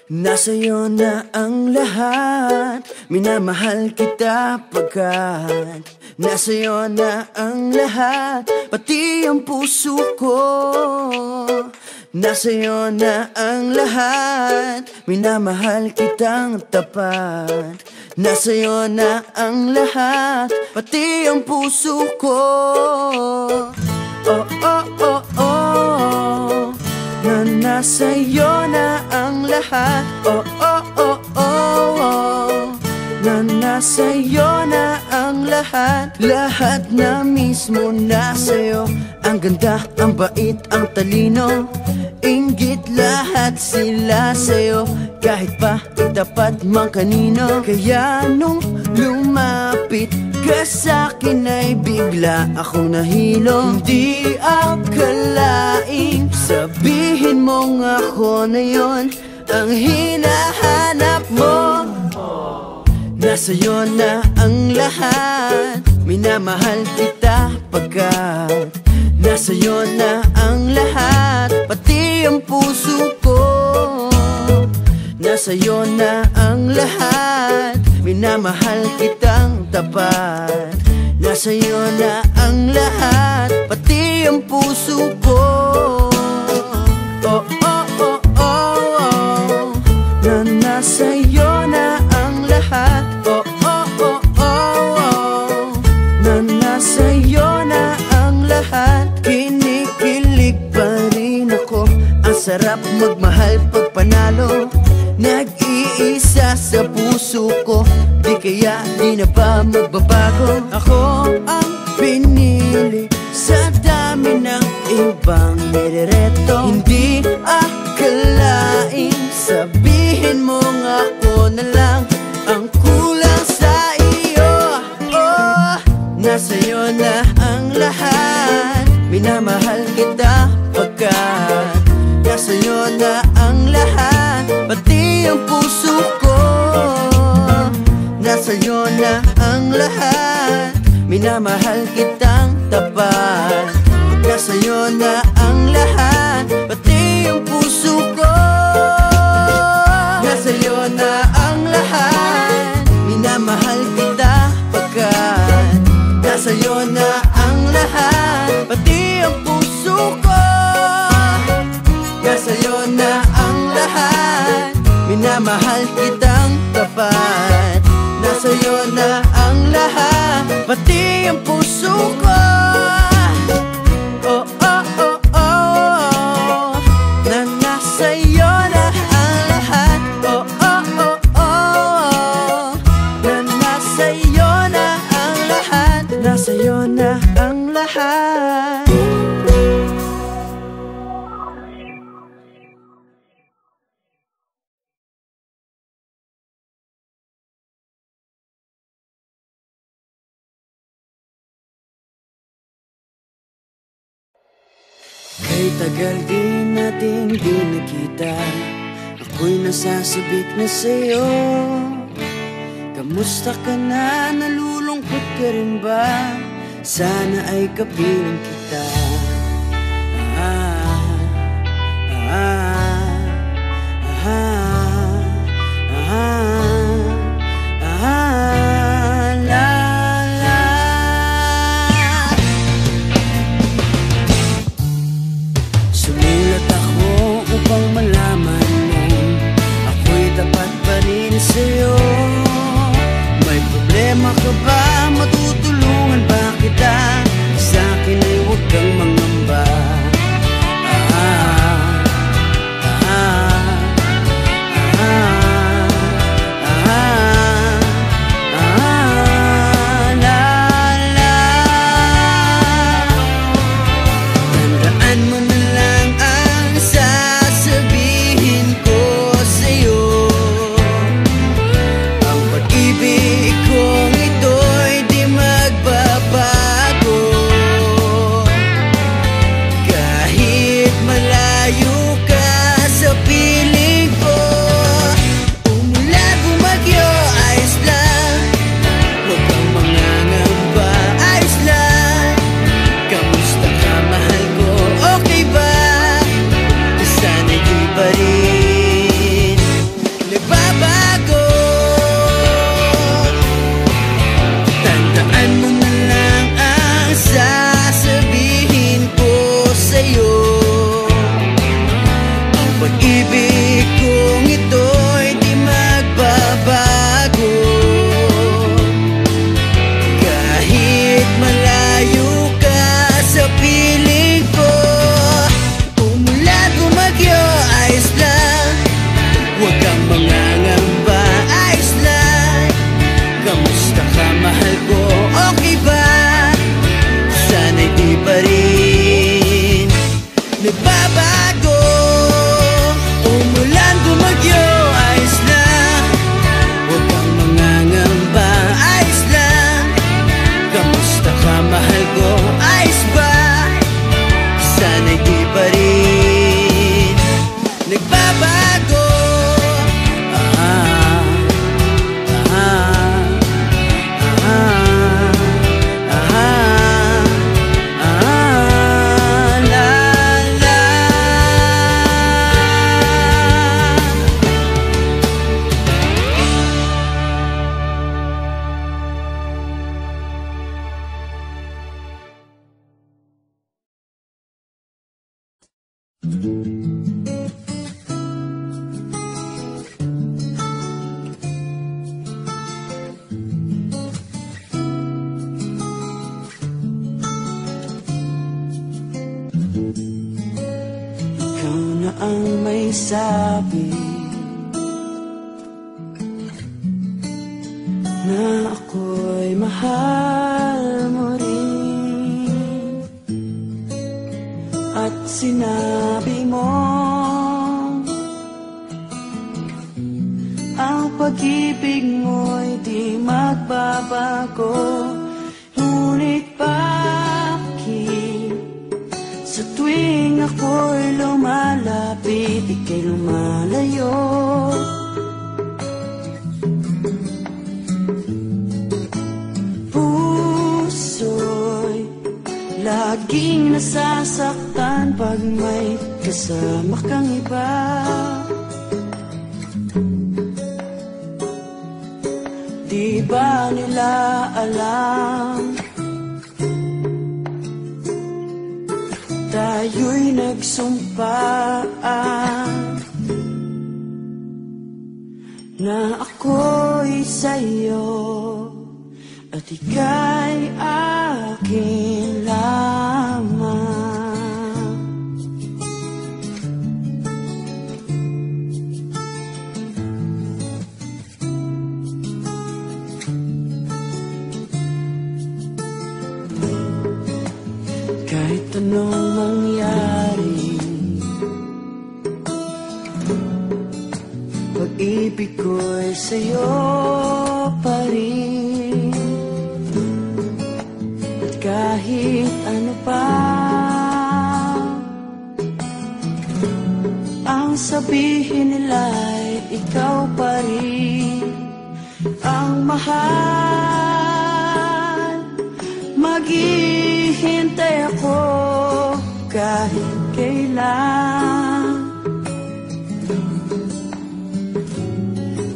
Nasa'yo na ang lahat, minamahal kita pagkat nasa'yo na ang lahat, pati ang puso ko. Nasa'yo na ang lahat, minamahal kitang tapat. Nasa'yo na ang lahat, pati ang puso ko. Oh, oh, oh, oh, na nasa'yo na ang lahat. Oh, oh, oh, oh, oh, na nasa'yo na ang lahat. Lahat na mismo nasa'yo. Ang ganda, ang bait, ang talino, inggit lahat sila sa'yo. Kahit pa itapat mang kanino. Kaya nung lumapit ka sa'kin ay bigla akong nahilo. Hindi akalaing sabihin mong ako na yon ang hinahanap mo. Nasa'yo na ang lahat, minamahal kita pagkat nasa'yo na ang lahat, pati ang puso ko. Nasa'yo na ang lahat, minamahal kitang tapat. Nasa'yo na ang lahat, pati ang puso ko. Oh, oh, oh, oh, oh, na nasa'yo na ang lahat. Oh, oh, oh, oh, oh, na nasa'yo na ang lahat. Kinikilig pa rin ako, ang sarap magmahal pag panalo. Nag-iisa sa puso ko, di kaya di na ba magbabago? Ako ang pinili sa dami ng ibang nirereto. Hindi akalaing sabihin mong ako na lang ang kulang sa iyo. Oh, nasa'yo na ang lahat, minamahal kita pagkat nasa'yo na ang lahat, pati ang puso ko. Nasa'yo na ang lahat, minamahal kitang tapat. Nasa'yo na ang lahat, pati ang puso ko. Nasa'yo na ang lahat, minamahal kita pagkat nasa'yo na ang lahat, pati ang puso ko. Nasa'yo na ang lahat, minamahal kitang tapat. Nasa'yo na ang lahat, pati ang puso ko. Oh, oh, oh, oh, na nasa'yo na ang lahat. Oh, oh, oh, oh, na nasa'yo na ang lahat. Nasa'yo na ang lahat. Kay tagal din natin di nakita, ako'y nasasabik na sa'yo. Kamusta ka na? Nalulungkot ka rin ba? Sana ay kapiling kita. Sumulat ako upang malaman mo ako'y tapat pa rin sa'yo. May problema ka ba? Matutulungan ba kita? Sa'kin ay huwag kang mangamba. Tandaan mo na lang ang sasabihin ko sa'yo. Ang pag-ibig kong ito'y di magbabago. Ikaw na ang may sabi na ako'y mahal mo rin, at sinabi mo ang pag-ibig mo'y di magbabago. Ngunit bakit sa tuwing ako'y lumalapit, ika'y lumalayo? Puso'y laging nasasaktan pag may kasama kang iba. Di ba nila alam tayo'y nagsumpaan na ako'y sa'yo at ika'y akin lamang. Kahit anong mangyari, pag-ibig ko'y sa'yo pa rin. At kahit ano pa ang sabihin nila'y ikaw pa rin ang mahal. Maghihintay ako kahit kailan,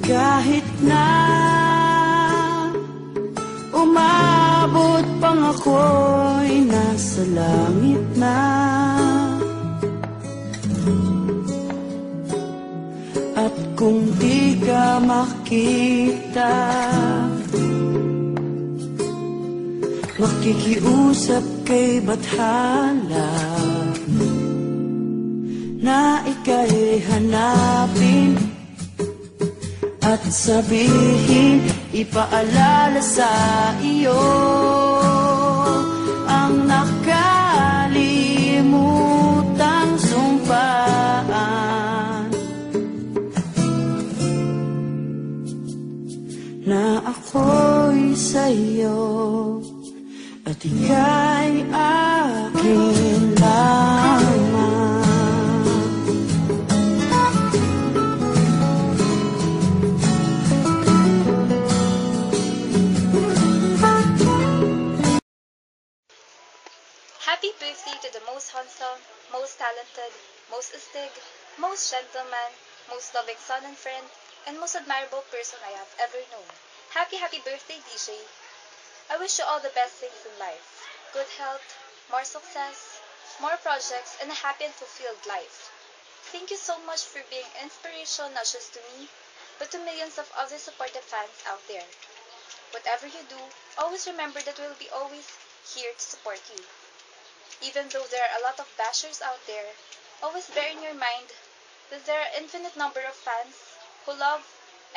kahit na umabot pang ako'y nasa langit na. At kung di ka makita, makikiusap kay Bathala na ika'y hanapin at sabihin, ipaalala sa iyo ang nakalimutang sumpaan na ako'y sa'yo at ika'y akin lamang. Happy birthday to the most handsome, most talented, most astig, most gentleman, most loving son and friend, and most admirable person I have ever known. Happy birthday, DJ! I wish you all the best things in life. Good health, more success, more projects, and a happy and fulfilled life. Thank you so much for being inspiration not just to me, but to millions of other supportive fans out there. Whatever you do, always remember that we'll be always here to support you. Even though there are a lot of bashers out there, always bear in your mind that there are infinite number of fans who love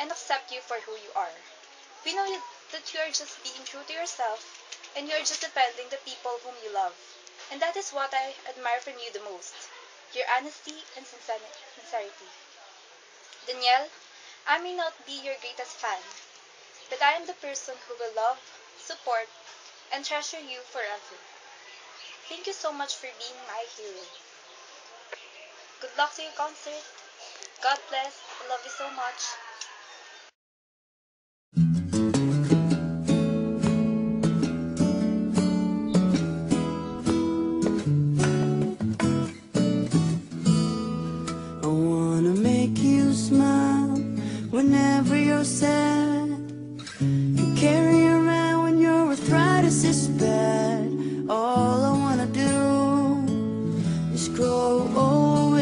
and accept you for who you are. We know that you are just being true to yourself, and you are just defending the people whom you love. And that is what I admire from you the most, your honesty and sincerity. Danielle, I may not be your greatest fan, but I am the person who will love, support, and treasure you forever. Thank you so much for being my hero. Good luck to your concert. God bless. I love you so much. I wanna make you smile whenever you're sad, and carry you around when your arthritis is bad. All I wanna do is grow old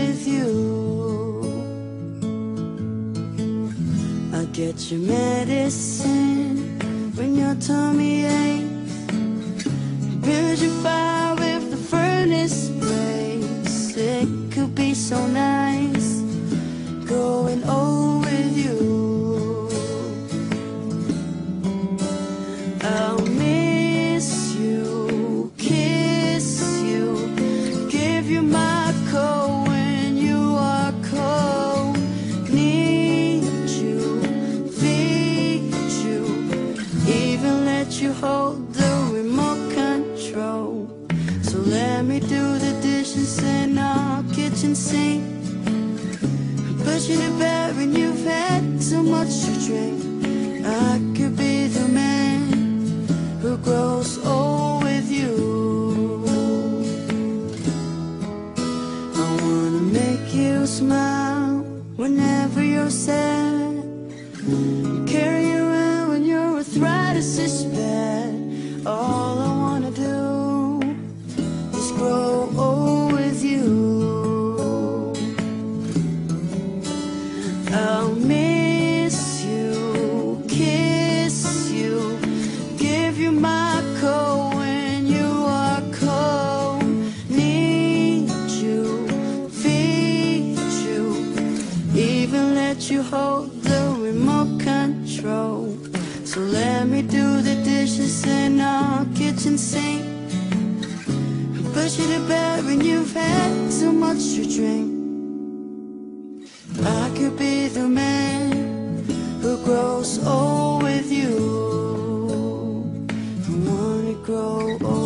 medicine when your tummy aches. Build your fire if the furnace breaks. It could be so nice growing old with you. I'll miss you, kiss you, give you my coat when you are cold. Need you, feed you, even let you hold the remote control. So let me do the dishes in our kitchen sink. Put you to bed when you've had too much to drink. I could be the man who grows old with you. I wanna make you smile whenever you're sad. Carry you around when your arthritis is bad. All I wanna do is grow old with you. I'll miss you, kiss you, give you my coat when you are cold. Need you, feed you, even let you hold the remote control. So let me do the dishes in our kitchen sink. Put you to bed when you've had too much to drink. I could be the man who grows old with you. I wanna grow old.